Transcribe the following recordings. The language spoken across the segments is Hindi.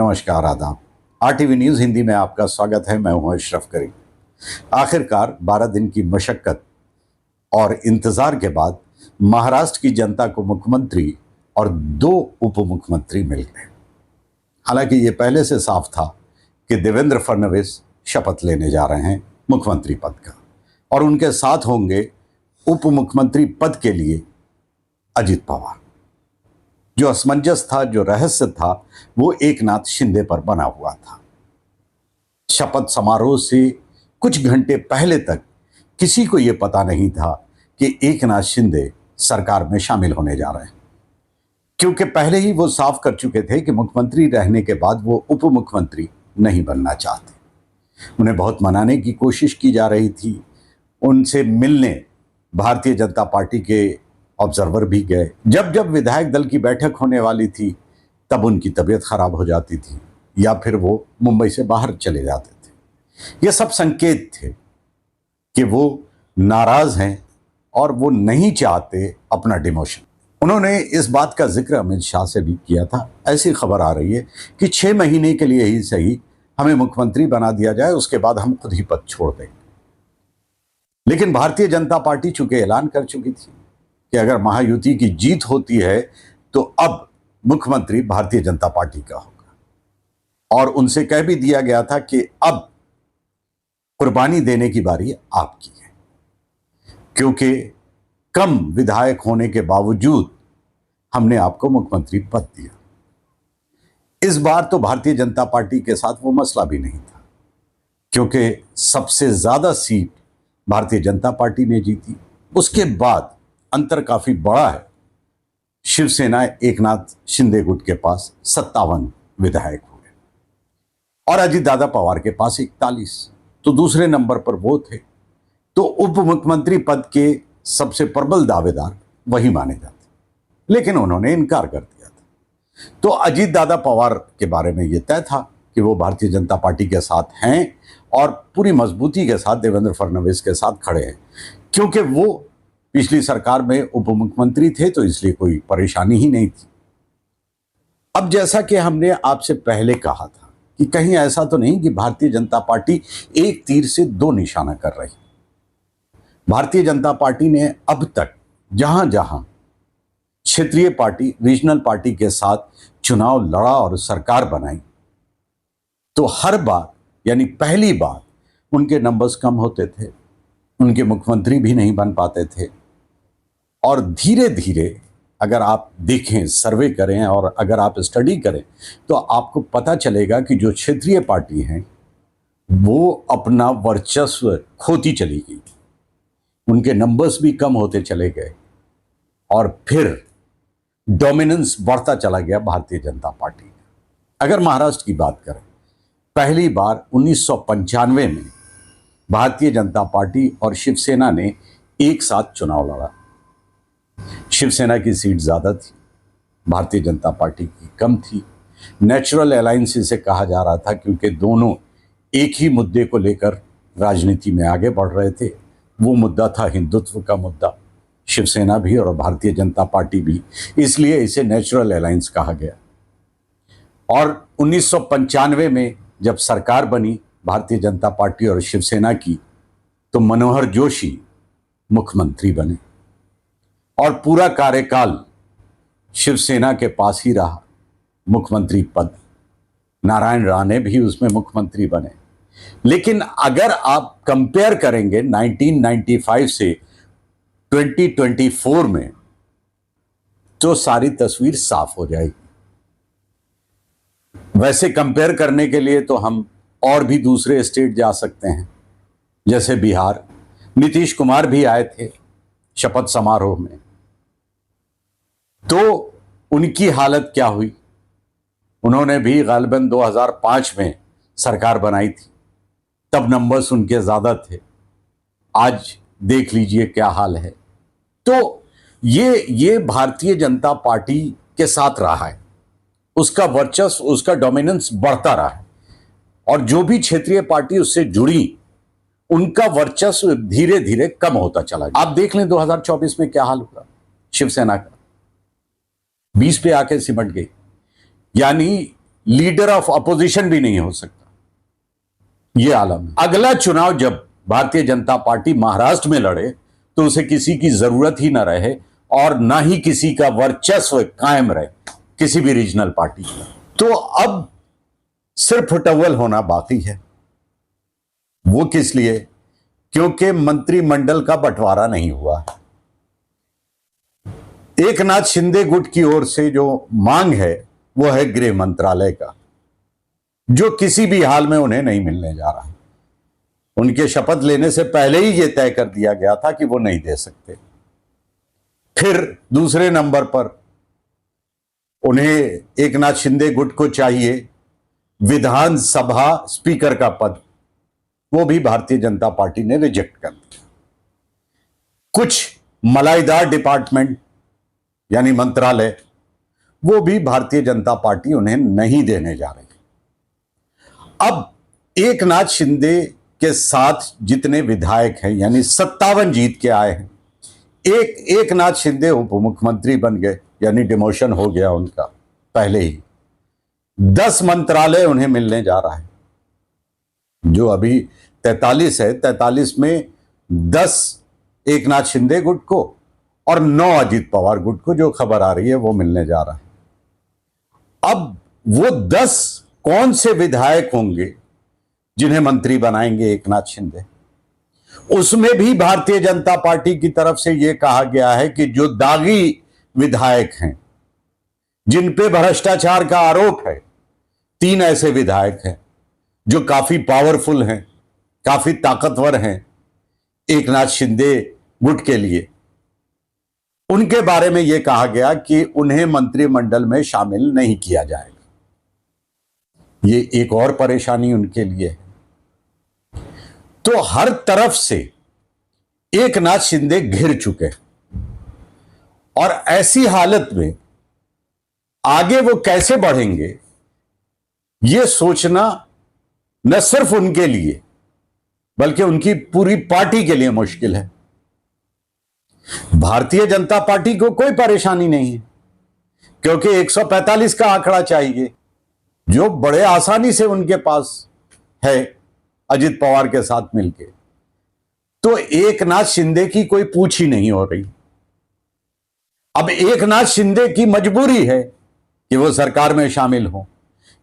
नमस्कार, आदाब। आरटीवी न्यूज़ हिंदी में आपका स्वागत है। मैं हूं अशरफ करीम। आखिरकार 12 दिन की मशक्कत और इंतजार के बाद महाराष्ट्र की जनता को मुख्यमंत्री और 2 उप मुख्यमंत्री मिल गए। हालांकि ये पहले से साफ था कि देवेंद्र फडणवीस शपथ लेने जा रहे हैं मुख्यमंत्री पद का, और उनके साथ होंगे उप मुख्यमंत्री पद के लिए अजित पवार। जो असमंजस था, जो रहस्य था, वो एकनाथ शिंदे पर बना हुआ था। शपथ समारोह से कुछ घंटे पहले तक किसी को यह पता नहीं था कि एकनाथ शिंदे सरकार में शामिल होने जा रहे हैं, क्योंकि पहले ही वो साफ कर चुके थे कि मुख्यमंत्री रहने के बाद वो उप मुख्यमंत्री नहीं बनना चाहते। उन्हें बहुत मनाने की कोशिश की जा रही थी। उनसे मिलने भारतीय जनता पार्टी के ऑब्जर्वर भी गए। जब जब विधायक दल की बैठक होने वाली थी तब उनकी तबीयत खराब हो जाती थी या फिर वो मुंबई से बाहर चले जाते थे। ये सब संकेत थे कि वो नाराज हैं और वो नहीं चाहते अपना डिमोशन। उन्होंने इस बात का जिक्र अमित शाह से भी किया था। ऐसी खबर आ रही है कि 6 महीने के लिए ही सही हमें मुख्यमंत्री बना दिया जाए, उसके बाद हम खुद ही पद छोड़ देंगे। लेकिन भारतीय जनता पार्टी चूंकि ऐलान कर चुकी थी कि अगर महायुति की जीत होती है तो अब मुख्यमंत्री भारतीय जनता पार्टी का होगा, और उनसे कह भी दिया गया था कि अब कुर्बानी देने की बारी आपकी है, क्योंकि कम विधायक होने के बावजूद हमने आपको मुख्यमंत्री पद दिया। इस बार तो भारतीय जनता पार्टी के साथ वो मसला भी नहीं था, क्योंकि सबसे ज्यादा सीट भारतीय जनता पार्टी ने जीती। उसके बाद अंतर काफी बड़ा है। शिवसेना एकनाथ शिंदे गुट के पास 57 विधायक हुए और अजित दादा पवार के पास 41, तो दूसरे नंबर पर वो थे। तो उप मुख्यमंत्री पद के सबसे प्रबल दावेदार वही माने जाते, लेकिन उन्होंने इनकार कर दिया था। तो अजित दादा पवार के बारे में यह तय था कि वो भारतीय जनता पार्टी के साथ हैं और पूरी मजबूती के साथ देवेंद्र फडणवीस के साथ खड़े हैं, क्योंकि वो पिछली सरकार में उप मुख्यमंत्री थे, तो इसलिए कोई परेशानी ही नहीं थी। अब जैसा कि हमने आपसे पहले कहा था कि कहीं ऐसा तो नहीं कि भारतीय जनता पार्टी एक तीर से 2 निशाना कर रही। भारतीय जनता पार्टी ने अब तक जहां जहां क्षेत्रीय पार्टी, रीजनल पार्टी के साथ चुनाव लड़ा और सरकार बनाई, तो हर बार यानी पहली बार उनके नंबर्स कम होते थे, उनके मुख्यमंत्री भी नहीं बन पाते थे। और धीरे धीरे अगर आप देखें, सर्वे करें और अगर आप स्टडी करें तो आपको पता चलेगा कि जो क्षेत्रीय पार्टी हैं वो अपना वर्चस्व खोती चली गई, उनके नंबर्स भी कम होते चले गए और फिर डोमिनेंस बढ़ता चला गया भारतीय जनता पार्टी का। अगर महाराष्ट्र की बात करें, पहली बार 1995 में भारतीय जनता पार्टी और शिवसेना ने एक साथ चुनाव लड़ा। शिवसेना की सीट ज्यादा थी, भारतीय जनता पार्टी की कम थी। नेचुरल अलायंस इसे कहा जा रहा था, क्योंकि दोनों एक ही मुद्दे को लेकर राजनीति में आगे बढ़ रहे थे। वो मुद्दा था हिंदुत्व का मुद्दा, शिवसेना भी और भारतीय जनता पार्टी भी, इसलिए इसे नेचुरल अलायंस कहा गया। और 1995 में जब सरकार बनी भारतीय जनता पार्टी और शिवसेना की, तो मनोहर जोशी मुख्यमंत्री बने और पूरा कार्यकाल शिवसेना के पास ही रहा मुख्यमंत्री पद। नारायण राणे भी उसमें मुख्यमंत्री बने। लेकिन अगर आप कंपेयर करेंगे 1995 से 2024 में, तो सारी तस्वीर साफ हो जाएगी। वैसे कंपेयर करने के लिए तो हम और भी दूसरे स्टेट जा सकते हैं, जैसे बिहार। नीतीश कुमार भी आए थे शपथ समारोह में, तो उनकी हालत क्या हुई? उन्होंने भी गालिबन 2005 में सरकार बनाई थी, तब नंबर्स उनके ज्यादा थे। आज देख लीजिए क्या हाल है। तो ये भारतीय जनता पार्टी के साथ रहा है, उसका वर्चस्व, उसका डोमिनेंस बढ़ता रहा है, और जो भी क्षेत्रीय पार्टी उससे जुड़ी उनका वर्चस्व धीरे धीरे कम होता चला गया। आप देख लें 2024 में क्या हाल हुआ शिवसेना का, 20 पे आके सिमट गई। यानी लीडर ऑफ अपोजिशन भी नहीं हो सकता। यह आलम है। अगला चुनाव जब भारतीय जनता पार्टी महाराष्ट्र में लड़े तो उसे किसी की जरूरत ही ना रहे और ना ही किसी का वर्चस्व कायम रहे, किसी भी रीजनल पार्टी का। तो अब सिर्फ टवल होना बाकी है। वो किस लिए? क्योंकि मंत्रिमंडल का बंटवारा नहीं हुआ है। एकनाथ शिंदे गुट की ओर से जो मांग है वो है गृह मंत्रालय का, जो किसी भी हाल में उन्हें नहीं मिलने जा रहा है। उनके शपथ लेने से पहले ही यह तय कर दिया गया था कि वो नहीं दे सकते। फिर दूसरे नंबर पर उन्हें एकनाथ शिंदे गुट को चाहिए विधानसभा स्पीकर का पद, वो भी भारतीय जनता पार्टी ने रिजेक्ट कर दिया। कुछ मलाईदार डिपार्टमेंट यानी मंत्रालय, वो भी भारतीय जनता पार्टी उन्हें नहीं देने जा रही। अब एकनाथ शिंदे के साथ जितने विधायक हैं, यानी 57 जीत के आए हैं, एकनाथ शिंदे उप मुख्यमंत्री बन गए, यानी डिमोशन हो गया उनका पहले ही। 10 मंत्रालय उन्हें मिलने जा रहा है। जो अभी 43 है, 43 में 10 एकनाथ शिंदे गुट को और 9 अजित पवार गुट को, जो खबर आ रही है वो मिलने जा रहा है। अब वो 10 कौन से विधायक होंगे जिन्हें मंत्री बनाएंगे एकनाथ शिंदे? उसमें भी भारतीय जनता पार्टी की तरफ से यह कहा गया है कि जो दागी विधायक हैं, जिन पे भ्रष्टाचार का आरोप है, 3 ऐसे विधायक हैं जो काफी पावरफुल हैं, काफी ताकतवर हैं एकनाथ शिंदे गुट के लिए। उनके बारे में यह कहा गया कि उन्हें मंत्रिमंडल में शामिल नहीं किया जाएगा। ये एक और परेशानी उनके लिए है। तो हर तरफ से एकनाथ शिंदे घिर चुके हैं और ऐसी हालत में आगे वो कैसे बढ़ेंगे, ये सोचना न सिर्फ उनके लिए बल्कि उनकी पूरी पार्टी के लिए मुश्किल है। भारतीय जनता पार्टी को कोई परेशानी नहीं है, क्योंकि 145 का आंकड़ा चाहिए, जो बड़े आसानी से उनके पास है अजित पवार के साथ मिलके। तो एकनाथ शिंदे की कोई पूछ ही नहीं हो रही। अब एकनाथ शिंदे की मजबूरी है कि वो सरकार में शामिल हो,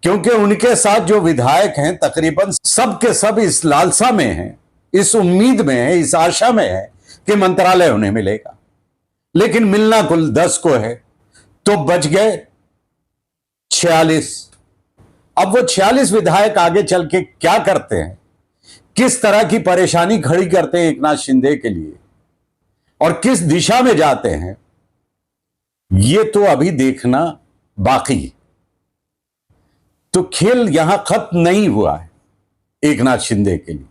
क्योंकि उनके साथ जो विधायक हैं तकरीबन सब के सब इस लालसा में हैं, इस उम्मीद में है, इस आशा में है कि मंत्रालय उन्हें मिलेगा। लेकिन मिलना कुल 10 को है, तो बच गए 46। अब वो 46 विधायक आगे चल के क्या करते हैं, किस तरह की परेशानी खड़ी करते हैं एकनाथ शिंदे के लिए और किस दिशा में जाते हैं, ये तो अभी देखना बाकी है। तो खेल यहां खत्म नहीं हुआ है एकनाथ शिंदे के लिए,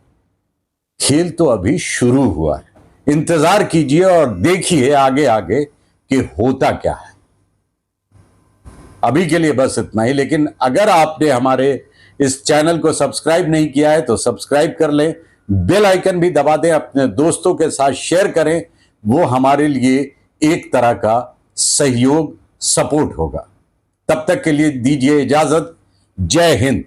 खेल तो अभी शुरू हुआ है। इंतजार कीजिए और देखिए आगे आगे कि होता क्या है। अभी के लिए बस इतना ही। लेकिन अगर आपने हमारे इस चैनल को सब्सक्राइब नहीं किया है तो सब्सक्राइब कर लें, बेल आइकन भी दबा दें, अपने दोस्तों के साथ शेयर करें। वो हमारे लिए एक तरह का सहयोग, सपोर्ट होगा। तब तक के लिए दीजिए इजाजत। जय हिंद।